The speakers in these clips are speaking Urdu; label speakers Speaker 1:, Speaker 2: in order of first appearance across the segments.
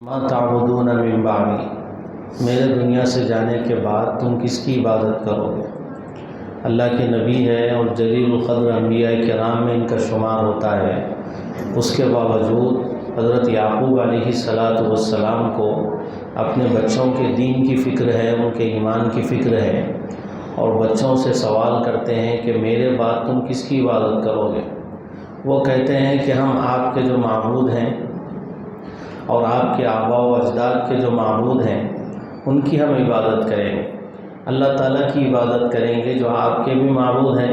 Speaker 1: ما تعبدون من بعدی، میرے دنیا سے جانے کے بعد تم کس کی عبادت کرو گے؟ اللہ کے نبی ہے اور جلیل القدر انبیاء کرام میں ان کا شمار ہوتا ہے، اس کے باوجود حضرت یعقوب علیہ السلام کو اپنے بچوں کے دین کی فکر ہے، ان کے ایمان کی فکر ہے، اور بچوں سے سوال کرتے ہیں کہ میرے بعد تم کس کی عبادت کرو گے؟ وہ کہتے ہیں کہ ہم آپ کے جو معبود ہیں اور آپ کے آباء و اجداد کے جو معبود ہیں ان کی ہم عبادت کریں گے، اللہ تعالیٰ کی عبادت کریں گے جو آپ کے بھی معبود ہیں،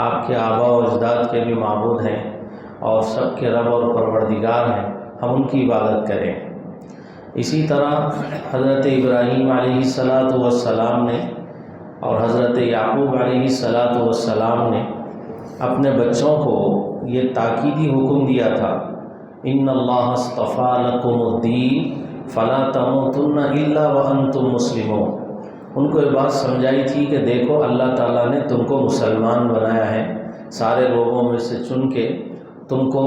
Speaker 1: آپ کے آباء و اجداد کے بھی معبود ہیں اور سب کے رب اور پروردگار ہیں، ہم ان کی عبادت کریں۔ اسی طرح حضرت ابراہیم علیہ السلام نے اور حضرت یعقوب علیہ السلام نے اپنے بچوں کو یہ تاکیدی حکم دیا تھا، ان اللہ اصطفیٰ لکم الدین فلا تموتن الا وانتم مسلمون۔ ان کو یہ بات سمجھائی تھی کہ دیکھو اللہ تعالیٰ نے تم کو مسلمان بنایا ہے، سارے لوگوں میں سے چن کے تم کو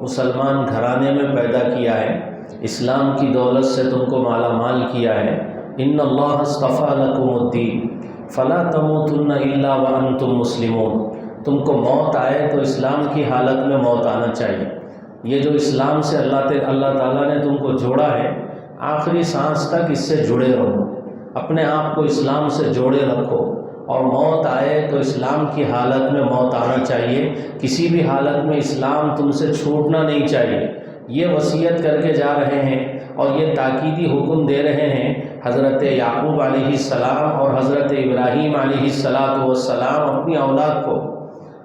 Speaker 1: مسلمان گھرانے میں پیدا کیا ہے، اسلام کی دولت سے تم کو مالا مال کیا ہے۔ ان اللہ اصطفیٰ لکم الدین فلا تموتن الا وانتم مسلمون۔ تم کو موت آئے تو اسلام کی حالت میں موت آنا چاہیے۔ یہ جو اسلام سے اللہ تعالیٰ نے تم کو جوڑا ہے، آخری سانس تک اس سے جڑے رہو، اپنے آپ کو اسلام سے جوڑے رکھو، اور موت آئے تو اسلام کی حالت میں موت آنا چاہیے، کسی بھی حالت میں اسلام تم سے چھوٹنا نہیں چاہیے۔ یہ وصیت کر کے جا رہے ہیں اور یہ تاکیدی حکم دے رہے ہیں حضرت یعقوب علیہ السلام اور حضرت ابراہیم علیہ السلام اپنی اولاد کو۔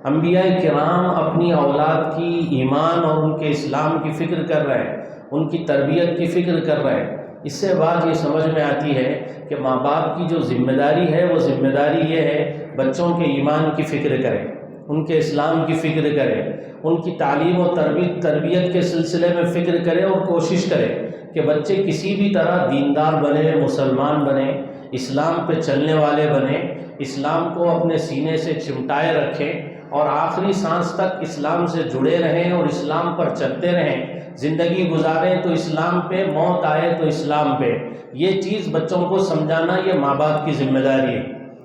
Speaker 1: انبیاء کرام اپنی اولاد کی ایمان اور ان کے اسلام کی فکر کر رہے ہیں، ان کی تربیت کی فکر کر رہے ہیں۔ اس سے بات یہ سمجھ میں آتی ہے کہ ماں باپ کی جو ذمہ داری ہے وہ ذمہ داری یہ ہے بچوں کے ایمان کی فکر کریں، ان کے اسلام کی فکر کریں، ان کی تعلیم و تربیت کے سلسلے میں فکر کریں اور کوشش کریں کہ بچے کسی بھی طرح دیندار بنے، مسلمان بنے، اسلام پہ چلنے والے بنے، اسلام کو اپنے سینے سے چمٹائے رکھیں اور آخری سانس تک اسلام سے جڑے رہیں اور اسلام پر چلتے رہیں، زندگی گزاریں تو اسلام پہ، موت آئے تو اسلام پہ۔ یہ چیز بچوں کو سمجھانا یہ ماں باپ کی ذمہ داری ہے۔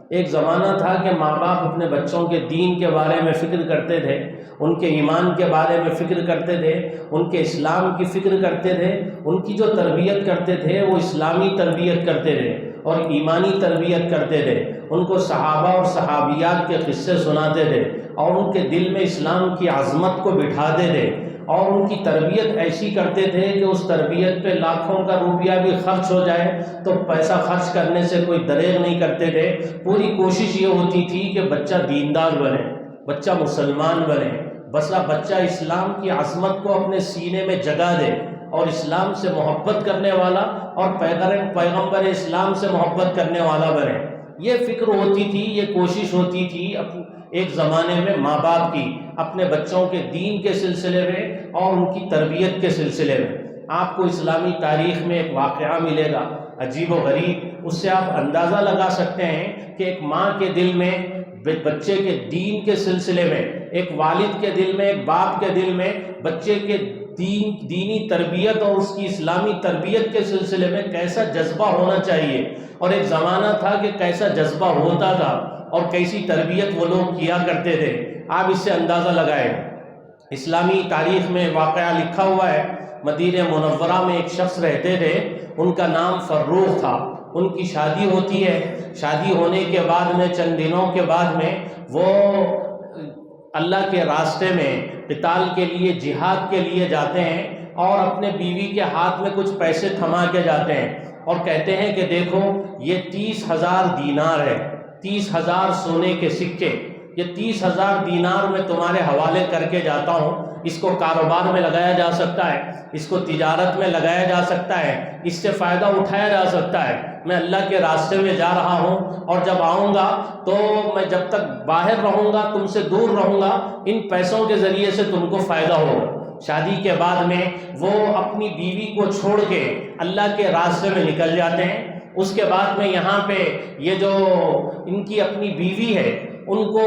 Speaker 1: ایک زمانہ تھا کہ ماں باپ اپنے بچوں کے دین کے بارے میں فکر کرتے تھے، ان کے ایمان کے بارے میں فکر کرتے تھے، ان کے اسلام کی فکر کرتے تھے، ان کی جو تربیت کرتے تھے وہ اسلامی تربیت کرتے تھے اور ایمانی تربیت کرتے تھے، ان کو صحابہ اور صحابیات کے قصے سناتے تھے اور ان کے دل میں اسلام کی عظمت کو بٹھاتے تھے، اور ان کی تربیت ایسی کرتے تھے کہ اس تربیت پہ لاکھوں کا روپیہ بھی خرچ ہو جائے تو پیسہ خرچ کرنے سے کوئی دریغ نہیں کرتے تھے۔ پوری کوشش یہ ہوتی تھی کہ بچہ دیندار بنے، بچہ مسلمان بنے، بچہ اسلام کی عظمت کو اپنے سینے میں جگہ دے اور اسلام سے محبت کرنے والا اور پیغمبر اسلام سے محبت کرنے والا بنے۔ یہ فکر ہوتی تھی، یہ کوشش ہوتی تھی ایک زمانے میں ماں باپ کی اپنے بچوں کے دین کے سلسلے میں اور ان کی تربیت کے سلسلے میں۔ آپ کو اسلامی تاریخ میں ایک واقعہ ملے گا عجیب و غریب، اس سے آپ اندازہ لگا سکتے ہیں کہ ایک ماں کے دل میں بچے کے دین کے سلسلے میں، ایک والد کے دل میں، ایک باپ کے دل میں بچے کے دینی تربیت اور اس کی اسلامی تربیت کے سلسلے میں کیسا جذبہ ہونا چاہیے، اور ایک زمانہ تھا کہ کیسا جذبہ ہوتا تھا اور کیسی تربیت وہ لوگ کیا کرتے تھے۔ آپ اس سے اندازہ لگائیں۔ اسلامی تاریخ میں واقعہ لکھا ہوا ہے، مدینہ منورہ میں ایک شخص رہتے تھے، ان کا نام فروخ تھا۔ ان کی شادی ہوتی ہے، شادی ہونے کے بعد میں چند دنوں کے بعد میں وہ اللہ کے راستے میں قتال کے لیے، جہاد کے لیے جاتے ہیں اور اپنے بیوی کے ہاتھ میں کچھ پیسے تھما کے جاتے ہیں اور کہتے ہیں کہ دیکھو یہ 30,000 دینار ہے، 30,000 سونے کے سکے، یہ 30,000 دینار میں تمہارے حوالے کر کے جاتا ہوں، اس کو کاروبار میں لگایا جا سکتا ہے، اس کو تجارت میں لگایا جا سکتا ہے، اس سے فائدہ اٹھایا جا سکتا ہے۔ میں اللہ کے راستے میں جا رہا ہوں اور جب آؤں گا تو میں جب تک باہر رہوں گا، تم سے دور رہوں گا، ان پیسوں کے ذریعے سے تم کو فائدہ ہوگا۔ شادی کے بعد میں وہ اپنی بیوی کو چھوڑ کے اللہ کے راستے میں نکل جاتے ہیں۔ اس کے بعد میں یہاں پہ یہ جو ان کی اپنی بیوی ہے، ان کو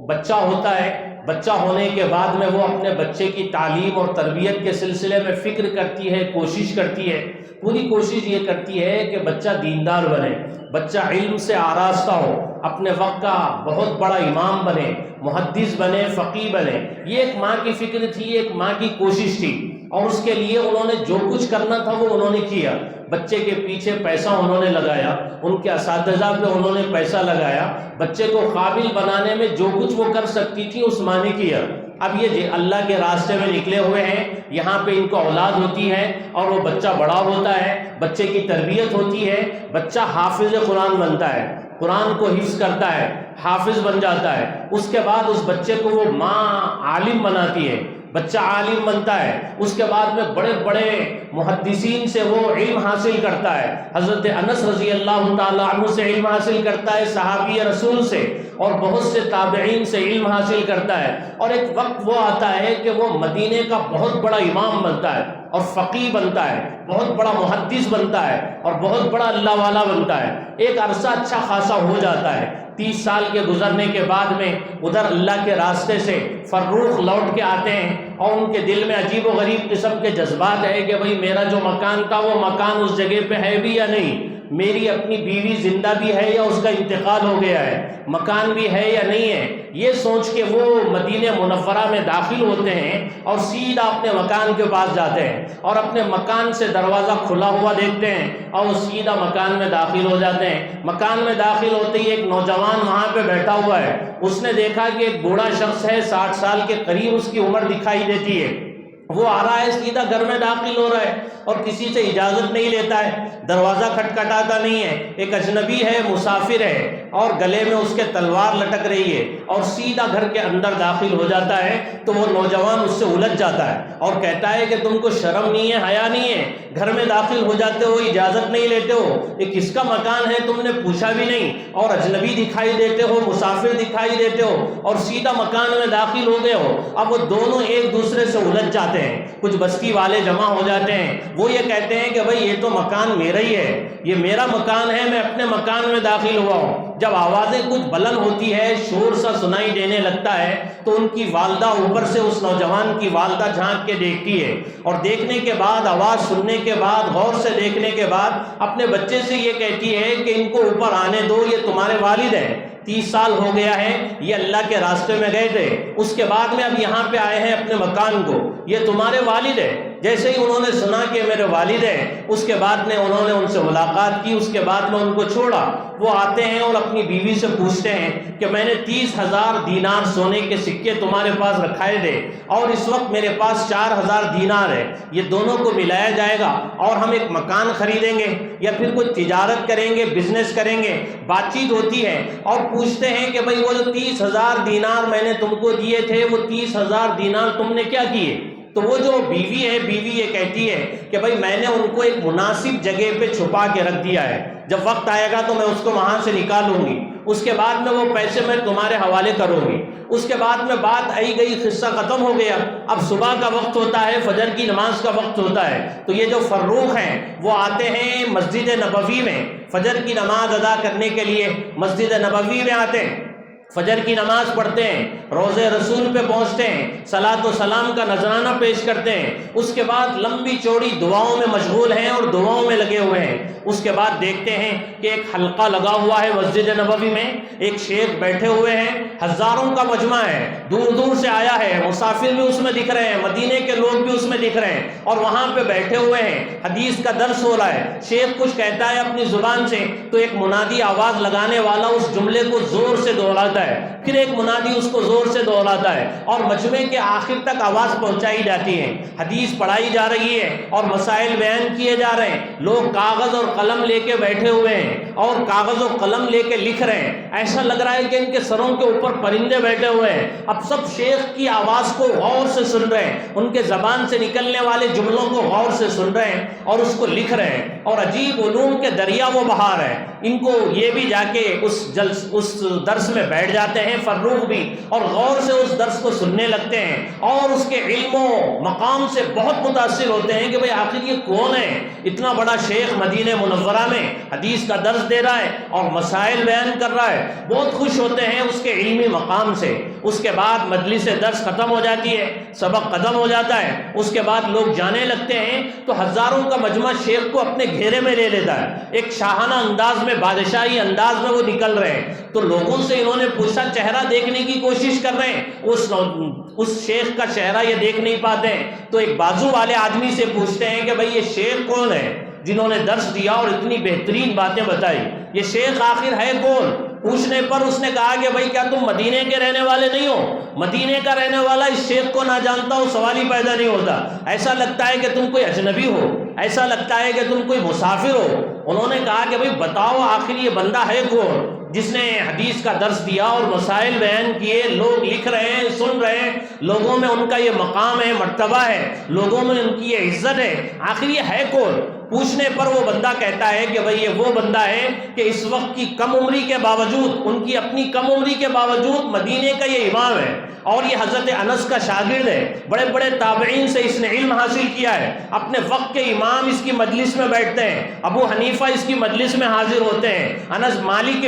Speaker 1: بچہ ہوتا ہے، بچہ ہونے کے بعد میں وہ اپنے بچے کی تعلیم اور تربیت کے سلسلے میں فکر کرتی ہے، کوشش کرتی ہے، پوری کوشش یہ کرتی ہے کہ بچہ دیندار بنے، بچہ علم سے آراستہ ہو، اپنے وقت کا بہت بڑا امام بنے، محدث بنے، فقیہ بنے۔ یہ ایک ماں کی فکر تھی، ایک ماں کی کوشش تھی، اور اس کے لیے انہوں نے جو کچھ کرنا تھا وہ انہوں نے کیا۔ بچے کے پیچھے پیسہ انہوں نے لگایا، ان کے اساتذہ پہ انہوں نے پیسہ لگایا، بچے کو قابل بنانے میں جو کچھ وہ کر سکتی تھی اس ماں نے کیا۔ اب یہ اللہ کے راستے میں نکلے ہوئے ہیں، یہاں پہ ان کو اولاد ہوتی ہے اور وہ بچہ بڑا ہوتا ہے، بچے کی تربیت ہوتی ہے، بچہ حافظ قرآن بنتا ہے، قرآن کو حفظ کرتا ہے، حافظ بن جاتا ہے۔ اس کے بعد اس بچے کو وہ ماں عالم بناتی ہے، بچہ عالم بنتا ہے، اس کے بعد میں بڑے بڑے محدثین سے وہ علم حاصل کرتا ہے، حضرت انس رضی اللہ تعالیٰ عنہ سے علم حاصل کرتا ہے، صحابی رسول سے اور بہت سے تابعین سے علم حاصل کرتا ہے، اور ایک وقت وہ آتا ہے کہ وہ مدینے کا بہت بڑا امام بنتا ہے اور فقیہ بنتا ہے، بہت بڑا محدث بنتا ہے اور بہت بڑا اللہ والا بنتا ہے۔ ایک عرصہ اچھا خاصا ہو جاتا ہے، 30 سال کے گزرنے کے بعد میں ادھر اللہ کے راستے سے فروخ لوٹ کے آتے ہیں، اور ان کے دل میں عجیب و غریب قسم کے جذبات ہے کہ بھئی میرا جو مکان تھا وہ مکان اس جگہ پہ ہے بھی یا نہیں، میری اپنی بیوی زندہ بھی ہے یا اس کا انتقال ہو گیا ہے، مکان بھی ہے یا نہیں ہے۔ یہ سوچ کے وہ مدینہ منورہ میں داخل ہوتے ہیں اور سیدھا اپنے مکان کے پاس جاتے ہیں، اور اپنے مکان سے دروازہ کھلا ہوا دیکھتے ہیں اور وہ سیدھا مکان میں داخل ہو جاتے ہیں۔ مکان میں داخل ہوتے ہی ایک نوجوان وہاں پہ بیٹھا ہوا ہے، اس نے دیکھا کہ ایک بوڑھا شخص ہے، 60 سال کے قریب اس کی عمر دکھائی دیتی ہے، وہ آ رہا ہے، سیدھا گھر میں داخل ہو رہا ہے اور کسی سے اجازت نہیں لیتا ہے، دروازہ کھٹکھٹاتا نہیں ہے، ایک اجنبی ہے، مسافر ہے، اور گلے میں اس کے تلوار لٹک رہی ہے، اور سیدھا گھر کے اندر داخل ہو جاتا ہے۔ تو وہ نوجوان اس سے الجھ جاتا ہے اور کہتا ہے کہ تم کو شرم نہیں ہے، حیا نہیں ہے، گھر میں داخل ہو جاتے ہو، اجازت نہیں لیتے ہو، یہ کس کا مکان ہے تم نے پوچھا بھی نہیں، اور اجنبی دکھائی دیتے ہو، مسافر دکھائی دیتے ہو، اور سیدھا مکان میں داخل ہو گئے ہو۔ اب وہ دونوں ایک دوسرے سے الجھ جاتے ہیں، کچھ بستی والے جمع ہو جاتے ہیں، وہ یہ کہتے ہیں کہ بھئی یہ تو مکان میرا ہی ہے، یہ میرا مکان ہے، میں اپنے مکان میں داخل ہوا ہوں۔ جب آوازیں کچھ بلند ہوتی ہے، شور سا سنائی دینے لگتا ہے، تو ان کی والدہ اوپر سے اس نوجوان کی والدہ جھانک کے دیکھتی ہے، اور دیکھنے کے بعد، آواز سننے کے بعد، غور سے دیکھنے کے بعد اپنے بچے سے یہ کہتی ہے کہ ان کو اوپر آنے دو، یہ تمہارے والد ہیں، 30 سال ہو گیا ہے یہ اللہ کے راستے میں گئے تھے، اس کے بعد میں اب یہاں پہ آئے ہیں اپنے مکان کو، یہ تمہارے والد ہیں۔ جیسے ہی انہوں نے سنا کہ میرے والد ہیں، اس کے بعد میں انہوں نے ان سے ملاقات کی، اس کے بعد میں ان کو چھوڑا۔ وہ آتے ہیں اور اپنی بیوی سے پوچھتے ہیں کہ میں نے 30,000 دینار سونے کے سکے تمہارے پاس رکھائے تھے، اور اس وقت میرے پاس 4,000 دینار ہے، یہ دونوں کو ملایا جائے گا اور ہم ایک مکان خریدیں گے یا پھر کوئی تجارت کریں گے، بزنس کریں گے۔ بات چیت ہوتی ہے اور پوچھتے ہیں کہ بھئی وہ جو 30,000 دینار میں نے تم کو دیے تھے، وہ 30,000 دینار تم نے کیا کیے؟ تو وہ جو بیوی ہے، بیوی یہ کہتی ہے کہ بھئی میں نے ان کو ایک مناسب جگہ پہ چھپا کے رکھ دیا ہے، جب وقت آئے گا تو میں اس کو وہاں سے نکالوں گی، اس کے بعد میں وہ پیسے میں تمہارے حوالے کروں گی۔ اس کے بعد میں بات آئی گئی، قصہ ختم ہو گیا۔ اب صبح کا وقت ہوتا ہے، فجر کی نماز کا وقت ہوتا ہے، تو یہ جو فروخ ہیں وہ آتے ہیں مسجد نبوی میں فجر کی نماز ادا کرنے کے لیے، مسجد نبوی میں آتے ہیں، فجر کی نماز پڑھتے ہیں، روضہ رسول پہ پہنچتے ہیں، صلاۃ و سلام کا نذرانہ پیش کرتے ہیں، اس کے بعد لمبی چوڑی دعاؤں میں مشغول ہیں اور دعاؤں میں لگے ہوئے ہیں۔ اس کے بعد دیکھتے ہیں کہ ایک حلقہ لگا ہوا ہے مسجد نبوی میں، ایک شیخ بیٹھے ہوئے ہیں، ہزاروں کا مجمع ہے، دور دور سے آیا ہے، مسافر بھی اس میں دکھ رہے ہیں، مدینے کے لوگ بھی اس میں دکھ رہے ہیں، اور وہاں پہ بیٹھے ہوئے ہیں، حدیث کا درس ہو رہا ہے، شیخ کچھ کہتا ہے اپنی زبان سے، تو ایک منادی آواز لگانے والا اس جملے کو زور سے دہراتا ہے، پھر ایک منادی اس کو زور سے دہراتا ہے، اور مجمع کے آخر تک آواز پہنچائی جاتی ہے، حدیث پڑھائی جا رہی ہے اور مسائل بیان کیے جا رہے ہیں، لوگ کاغذ اور قلم لے کے بیٹھے ہوئے ہیں اور کاغذ و قلم لے کے لکھ رہے ہیں، ایسا لگ رہا ہے کہ ان کے سروں کے اوپر پرندے بیٹھے ہوئے ہیں۔ اب سب شیخ کی آواز کو غور سے سن رہے ہیں، ان کے زبان سے نکلنے والے جملوں کو غور سے سن رہے ہیں اور اس کو لکھ رہے ہیں، اور عجیب علوم کے دریا وہ بہا رہے ہیں۔ ان کو یہ بھی جا کے اس درس میں بیٹھ جاتے ہیں، فروغ بھی، اور غور سے اس درس کو سننے لگتے ہیں اور اس کے علم و مقام سے بہت متاثر ہوتے ہیں کہ بھئی آخر یہ کون ہے، اتنا بڑا شیخ مدینہ منورہ میں حدیث کا درس دے رہا ہے اور مسائل بیان کر رہا ہے۔ بہت خوش ہوتے ہیں اس کے علمی مقام سے، اس کے بعد مجلس درس ختم ہو جاتی ہے، سبق ختم ہو جاتا ہے، اس کے بعد لوگ جانے لگتے ہیں تو ہزاروں کا مجمع شیخ کو اپنے گھیرے میں لے لیتا ہے، ایک شاہانہ انداز میں، بادشاہی انداز میں وہ نکل رہے ہیں۔ تو لوگوں سے انہوں نے پوچھا، چہرہ دیکھنے کی کوشش کر رہے ہیں، اس شیخ کا چہرہ یہ دیکھ نہیں پاتے ہیں، تو ایک بازو والے آدمی سے پوچھتے ہیں کہ بھئی یہ شیخ کون ہے جنہوں نے درس دیا اور اتنی بہترین باتیں بتائی، یہ شیخ آخر ہے کون؟ پوچھنے پر اس نے کہا کہ بھئی کیا تم مدینے کے رہنے والے نہیں ہو؟ مدینے کا رہنے والا اس شیخ کو نہ جانتا ہو، سوال ہی پیدا نہیں ہوتا، ایسا لگتا ہے کہ تم کوئی اجنبی ہو، ایسا لگتا ہے کہ تم کوئی مسافر ہو۔ انہوں نے کہا کہ بھئی بتاؤ آخر یہ بندہ ہے کون جس نے حدیث کا درس دیا اور مسائل بیان کیے، لوگ لکھ رہے ہیں، سن رہے ہیں، لوگوں میں ان کا یہ مقام ہے، مرتبہ ہے، لوگوں میں ان کی یہ عزت ہے، آخر یہ ہے کون؟ پوچھنے پر وہ بندہ کہتا ہے کہ بھئی یہ وہ بندہ ہے کہ اس وقت کی کم عمری کے باوجود، ان کی اپنی کم عمری کے باوجود مدینے کا یہ امام ہے، اور یہ حضرت انس کا شاگرد ہے، بڑے بڑے تابعین سے اس نے علم حاصل کیا ہے، اپنے وقت کے امام اس کی مجلس میں بیٹھتے ہیں، ابو حنیفہ اس کی مجلس میں حاضر ہوتے ہیں، انس مالک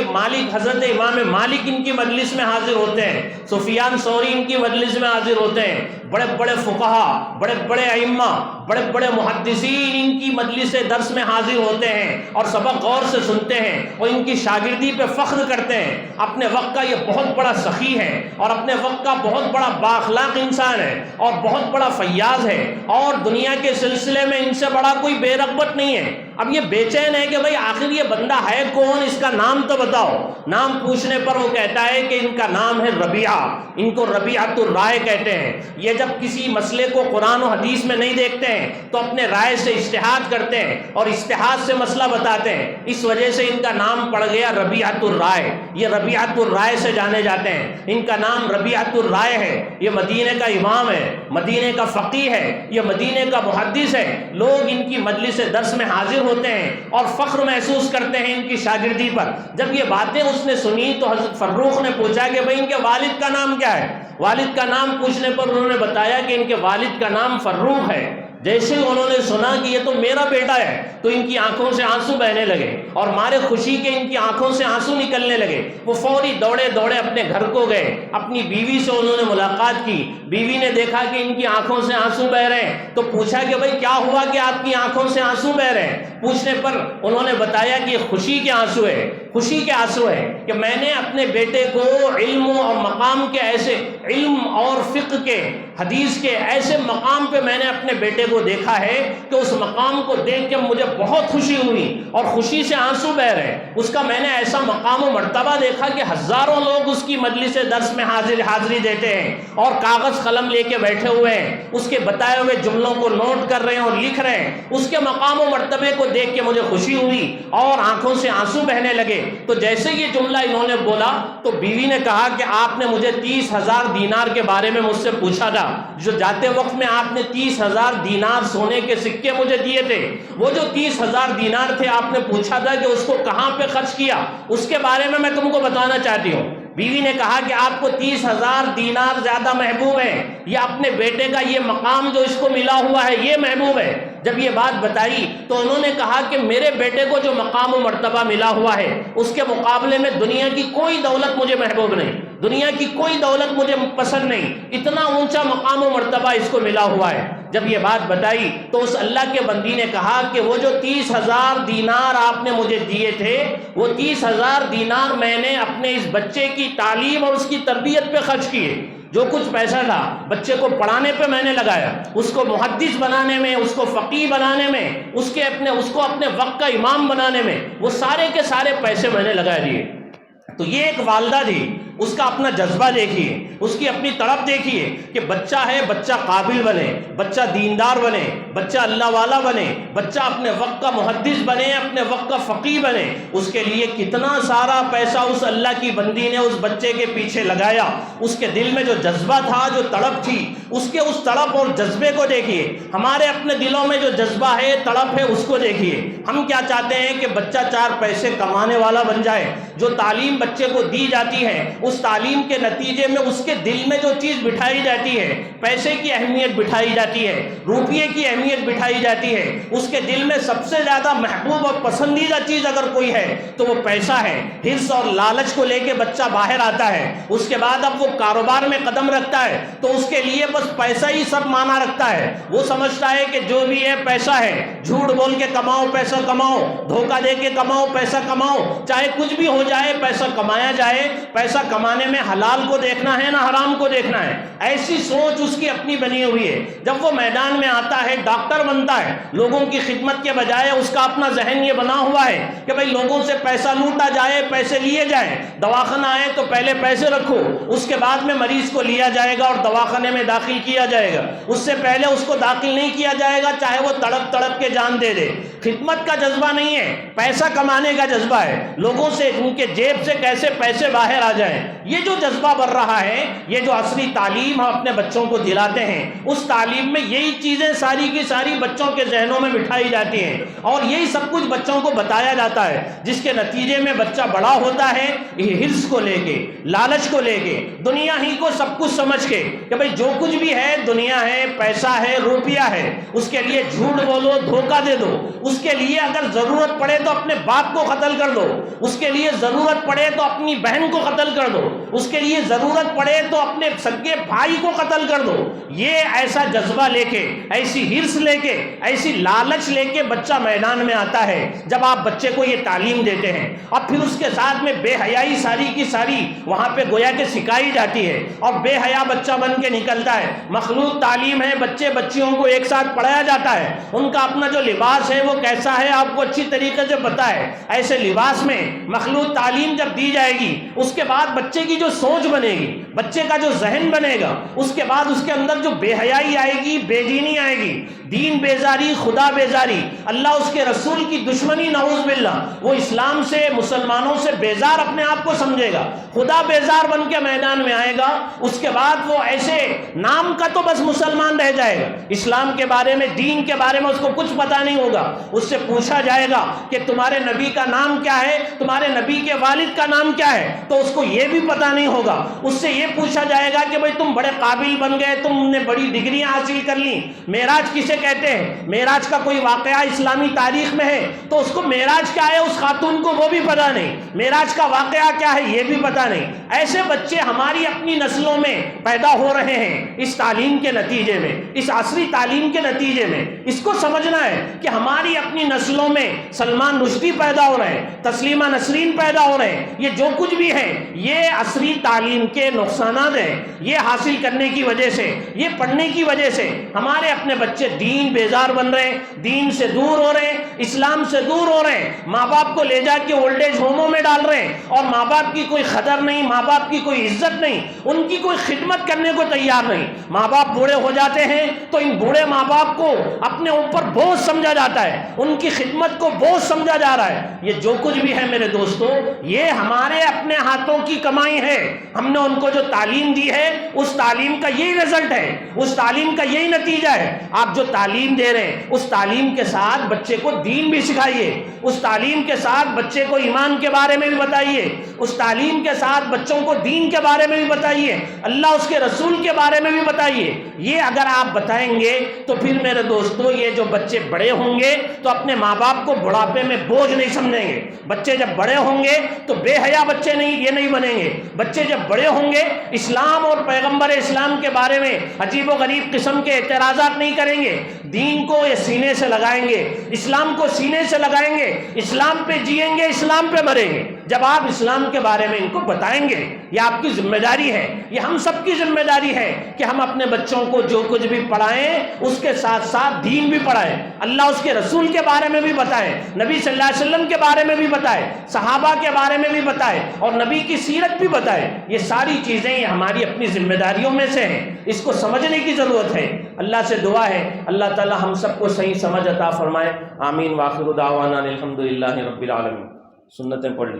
Speaker 1: حضرت امام مالک ان کی مجلس میں حاضر ہوتے ہیں، سفیان ثوری ان کی مجلس میں حاضر ہوتے ہیں، بڑے بڑے فقہا، بڑے بڑے ائمہ، بڑے بڑے محدثین ان کی مجلس درس میں حاضر ہوتے ہیں اور سبق غور سے سنتے ہیں اور ان کی شاگردی پہ فخر کرتے ہیں۔ اپنے وقت کا یہ بہت بڑا سخی ہے اور اپنے وقت کا بہت بڑا بااخلاق انسان ہے اور بہت بڑا فیاض ہے، اور دنیا کے سلسلے میں ان سے بڑا کوئی بے رغبت نہیں ہے۔ اب یہ بے چین ہے کہ بھئی آخر یہ بندہ ہے کون، اس کا نام تو بتاؤ۔ نام پوچھنے پر وہ کہتا ہے کہ ان کا نام ہے ربیعہ، ان کو ربیعۃ الرائے کہتے ہیں۔ یہ جب کسی مسئلے کو قرآن و حدیث میں نہیں دیکھتے ہیں تو اپنے رائے سے اجتہاد کرتے ہیں اور اجتہاد سے مسئلہ بتاتے ہیں، اس وجہ سے ان کا نام پڑ گیا ربیعۃ الرائے۔ یہ ربیعۃ الرائے سے جانے جاتے ہیں، ان کا نام ربیعۃ الرائے ہے۔ یہ مدینے کا امام ہے، مدینے کا فقیہ ہے، یہ مدینے کا محدث ہے۔ لوگ ان کی مجلس درس میں حاضر ہوتے ہیں اور فخر محسوس کرتے ہیں ان کی شاگردی پر۔ جب یہ باتیں اس نے سنی تو حضرت فروخ نے پوچھا کہ بھئی ان کے والد کا نام کیا ہے؟ والد کا نام پوچھنے پر انہوں نے بتایا کہ ان کے والد کا نام فروخ ہے۔ جیسے انہوں نے سنا کہ یہ تو میرا بیٹا ہے تو ان کی آنکھوں سے آنسو بہنے لگے اور مارے خوشی کے ان کی آنکھوں سے آنسو نکلنے لگے۔ وہ فوری دوڑے دوڑے اپنے گھر کو گئے، اپنی بیوی سے انہوں نے ملاقات کی۔ بیوی نے دیکھا کہ ان کی آنکھوں سے آنسو بہ رہے ہیں تو پوچھا کہ بھئی کیا ہوا کہ آپ کی آنکھوں سے آنسو بہ رہے ہیں؟ پوچھنے پر انہوں نے بتایا کہ یہ خوشی کے آنسو ہے، خوشی کے آنسو ہے کہ میں نے اپنے بیٹے کو علم اور مقام کے ایسے، علم اور فقہ کے، حدیث کے ایسے مقام پہ میں نے اپنے بیٹے کو دیکھا ہے کہ اس مقام کو دیکھ کے مجھے بہت خوشی ہوئی اور خوشی سے آنسو بہ رہے۔ اس کا میں نے ایسا مقام و مرتبہ دیکھا کہ ہزاروں لوگ اس کی مجلس درس میں حاضری دیتے ہیں اور کاغذ قلم لے کے بیٹھے ہوئے ہیں، اس کے بتائے ہوئے جملوں کو نوٹ کر رہے ہیں اور لکھ رہے ہیں۔ اس کے مقام و مرتبے کو دیکھ کے مجھے خوشی ہوئی اور آنکھوں سے آنسو بہنے لگے۔ تو جیسے یہ جملہ انہوں نے بولا تو بیوی نے کہا کہ آپ نے مجھے 30,000 دینار کے بارے میں مجھ سے پوچھا تھا، جو جاتے وقت میں آپ نے 30,000 دینار سونے کے سکے مجھے دیے تھے، وہ جو 30,000 دینار تھے آپ نے پوچھا تھا کہ اس کو کہاں پہ خرچ کیا، اس کے بارے میں تم کو بتانا چاہتی ہوں۔ بیوی نے کہا کہ آپ کو 30,000 دینار زیادہ محبوب ہے یا اپنے بیٹے کا یہ مقام جو اس کو ملا ہوا ہے یہ محبوب ہے؟ جب یہ بات بتائی تو انہوں نے کہا کہ میرے بیٹے کو جو مقام و مرتبہ ملا ہوا ہے اس کے مقابلے میں دنیا کی کوئی دولت مجھے محبوب نہیں، دنیا کی کوئی دولت مجھے پسند نہیں، اتنا اونچا مقام و مرتبہ اس کو ملا ہوا ہے۔ جب یہ بات بتائی تو اس اللہ کے بندی نے کہا کہ وہ جو 30,000 دینار آپ نے مجھے دیے تھے، وہ 30,000 دینار میں نے اپنے اس بچے کی تعلیم اور اس کی تربیت پہ خرچ کیے۔ جو کچھ پیسہ تھا بچے کو پڑھانے پہ میں نے لگایا، اس کو محدث بنانے میں، اس کو فقیہ بنانے میں، اس کو اپنے وقت کا امام بنانے میں، وہ سارے کے سارے پیسے میں نے لگا دیے۔ تو یہ ایک والدہ تھی، اس کا اپنا جذبہ دیکھیے، اس کی اپنی طرف دیکھیے کہ بچہ ہے، بچہ قابل بنے، بچہ دیندار بنے، بچہ اللہ والا بنے، بچہ اپنے وقت کا محدث بنے، اپنے وقت کا فقیہ بنے۔ اس کے لیے کتنا سارا پیسہ اس اللہ کی بندی نے اس بچے کے پیچھے لگایا۔ اس کے دل میں جو جذبہ تھا، جو تڑپ تھی، اس تڑپ اور جذبے کو دیکھیے۔ ہمارے اپنے دلوں میں جو جذبہ ہے، تڑپ ہے، اس کو دیکھیے۔ ہم کیا چاہتے ہیں کہ بچہ 4 پیسے کمانے والا بن جائے، جو تعلیم بچے کو دی جاتی ہے اس تعلیم کے نتیجے میں اس کے دل میں جو چیز بٹھائی جاتی ہے، پیسے کی اہمیت بٹھائی جاتی ہے، روپیے کی اہمیت بٹھائی جاتی ہے، اس کے دل میں سب سے زیادہ محبوب اور پسندیدہ چیز اگر کوئی ہے تو وہ پیسہ ہے۔ حرص اور لالچ کو لے کے بچہ باہر آتا ہے، اس کے بعد اب وہ کاروبار میں قدم رکھتا ہے تو اس کے لیے بس پیسہ ہی سب معنی رکھتا ہے۔ وہ سمجھتا ہے کہ جو بھی ہے پیسہ ہے، جھوٹ بول کے کماؤ پیسہ کماؤ، دھوکہ دے کے کماؤ پیسہ کماؤ، چاہے کچھ بھی ہو جائے پیسہ کمایا جائے۔ پیسہ کمانے میں حلال کو دیکھنا ہے نہ حرام کو دیکھنا ہے، ایسی سوچ اس کی اپنی بنی ہوئی ہے۔ جب وہ میدان میں آتا ہے، ڈاکٹر بنتا ہے، لوگوں کی خدمت کے بجائے اس کا اپنا ذہن یہ بنا ہوا ہے کہ بھئی لوگوں سے پیسہ لوٹا جائے، پیسے لیے جائیں، دواخانہ آئے تو پہلے پیسے رکھو، اس کے بعد میں مریض کو لیا جائے گا اور دواخانے میں داخل کیا جائے گا، اس سے پہلے اس کو داخل نہیں کیا جائے گا چاہے وہ تڑپ تڑپ کے جان دے دے۔ خدمت کا جذبہ نہیں ہے، پیسہ کمانے کا جذبہ ہے، لوگوں سے ان کے جیب سے کیسے پیسے باہر آ جائیں، یہ جو جذبہ بڑھ رہا ہے، یہ جو عصری تعلیم ہم اپنے بچوں کو دلاتے ہیں، اس تعلیم میں یہی چیزیں ساری کی ساری بچوں کے ذہنوں میں بٹھائی جاتی ہیں اور یہی سب کچھ بچوں کو بتایا جاتا ہے، جس کے نتیجے میں بچہ بڑا ہوتا ہے یہ حرص کو لے کے، لالچ کو لے کے، دنیا ہی کو سب کچھ سمجھ کے کہ بھئی جو کچھ بھی ہے دنیا ہے، پیسہ ہے، روپیہ ہے، اس کے لیے جھوٹ بولو، دھوکہ دے دو، اس کے لیے اگر ضرورت پڑے تو اپنے باپ کو قتل کر دو، اس کے لیے ضرورت پڑے تو اپنی بہن کو قتل کر دو، اس کے لیے ضرورت پڑے تو اپنے سگے بھائی کو قتل کر دو۔ یہ ایسا جذبہ لے کے، ایسی حرص لے کے، ایسی لالچ لے کے بچہ میدان میں آتا ہے۔ جب آپ بچے کو یہ تعلیم دیتے ہیں اور پھر اس کے ساتھ میں بے حیائی ساری کی ساری وہاں پہ گویا کہ سکھائی جاتی ہے اور بے حیا بچہ بن کے نکلتا ہے، مخلوط تعلیم ہے، بچے بچیوں کو ایک ساتھ پڑھایا جاتا ہے، ان کا اپنا جو لباس ہے وہ کیسا ہے آپ کو اچھی طریقے سے پتہ ہے، ایسے لباس میں مخلوط تعلیم جب دی جائے گی اس کے بعد بچے کی جو سوچ بنے گی، بچے کا جو ذہن بنے گا، اس کے بعد اس کے اندر جو بے حیائی آئے گی، بے دینی آئے گی، دین بیزاری، خدا بیزاری، اللہ اس کے رسول کی دشمنی، نعوذ باللہ، وہ اسلام سے، مسلمانوں سے بیزار اپنے آپ کو سمجھے گا، خدا بیزار بن کے میدان میں آئے گا، اس کے بعد وہ ایسے نام کا تو بس مسلمان رہ جائے گا، اسلام کے بارے میں، دین کے بارے میں اس کو کچھ پتہ نہیں ہوگا۔ اس سے پوچھا جائے گا کہ تمہارے نبی کا نام کیا ہے، تمہارے نبی کے والد کا نام کیا ہے، تو اس کو یہ بھی پتہ نہیں ہوگا۔ اس سے یہ پوچھا جائے گا کہ بھئی تم بڑے قابل بن گئے، تم نے بڑی ڈگریاں حاصل کر لیں، معراج کسے کہتے ہیں، معراج کا کوئی واقعہ اسلامی تاریخ میں ہے تو اس کو معراج کیا ہے اس خاتون کو وہ بھی پتہ نہیں، معراج کا واقعہ کیا ہے یہ بھی پتہ نہیں۔ ایسے بچے ہماری اپنی نسلوں میں پیدا ہو رہے ہیں اس تعلیم کے نتیجے میں، اس عصری تعلیم کے نتیجے میں۔ اس کو سمجھنا ہے کہ ہماری اپنی نسلوں میں سلمان رشدی پیدا ہو رہے ہیں، تسلیمہ نسرین پیدا ہو رہے ہیں، یہ جو کچھ بھی ہے یہ عصری تعلیم کے نقصانات ہیں۔ یہ حاصل کرنے کی وجہ سے، یہ پڑھنے کی وجہ سے ہمارے اپنے بچے دین بیزار بن رہے ہیں، دین سے دور ہو رہے ہیں، اسلام سے دور ہو رہے ہیں، ماں باپ کو لے جا کے اولڈ ایج ہوموں میں ڈال رہے ہیں اور ماں باپ کی کوئی قدر نہیں، ماں باپ کی کوئی عزت نہیں، ان کی کوئی خدمت کرنے کو تیار نہیں۔ ماں باپ بوڑھے ہو جاتے ہیں تو ان بوڑھے ماں باپ کو اپنے اوپر بوجھ سمجھا جاتا ہے، ان کی خدمت کو بوجھ سمجھا جا رہا ہے۔ یہ جو کچھ بھی ہے میرے دوستو، یہ ہمارے اپنے ہاتھوں کی کمائی ہے۔ ہم نے ان کو جو تعلیم دی ہے اس تعلیم کا یہی رزلٹ ہے، اس تعلیم کا یہی نتیجہ ہے۔ آپ جو تعلیم دے رہے ہیں اس تعلیم کے ساتھ بچے کو دین بھی سکھائیے، اس تعلیم کے ساتھ بچے کو ایمان کے بارے میں بھی بتائیے، اس تعلیم کے ساتھ بچوں کو دین کے بارے میں بھی بتائیے، اللہ اس کے رسول کے بارے میں بھی بتائیے۔ یہ اگر آپ بتائیں گے تو پھر میرے دوستو یہ جو بچے بڑے ہوں گے تو اپنے ماں باپ کو بڑھاپے میں بوجھ نہیں سمجھیں گے۔ بچے جب بڑے ہوں گے تو بے حیا بچے نہیں، یہ نہیں بنیں گے۔ بچے جب بڑے ہوں گے اسلام اور پیغمبر اسلام کے بارے میں عجیب و غریب قسم کے اعتراضات نہیں کریں گے، دین کو یہ سینے سے لگائیں گے، اسلام کو سینے سے لگائیں گے، اسلام پہ جئیں گے، اسلام پہ مریں گے۔ جب آپ اسلام کے بارے میں ان کو بتائیں گے، یہ آپ کی ذمہ داری ہے، یہ ہم سب کی ذمہ داری ہے کہ ہم اپنے بچوں کو جو کچھ بھی پڑھائیں اس کے ساتھ ساتھ دین بھی پڑھائیں، اللہ اس کے رسول کے بارے میں بھی بتائیں، نبی صلی اللہ علیہ وسلم کے بارے میں بھی بتائیں، صحابہ کے بارے میں بھی بتائیں اور نبی کی سیرت بھی بتائیں۔ یہ ساری چیزیں یہ ہماری اپنی ذمہ داریوں میں سے ہیں، اس کو سمجھنے کی ضرورت ہے۔ اللہ سے دعا ہے اللہ تعالی ہم سب کو صحیح سمجھ عطا فرمائے، آمین۔ وآخر دعوانا الحمدللہ رب العالمین۔ سنتیں پڑھ لی۔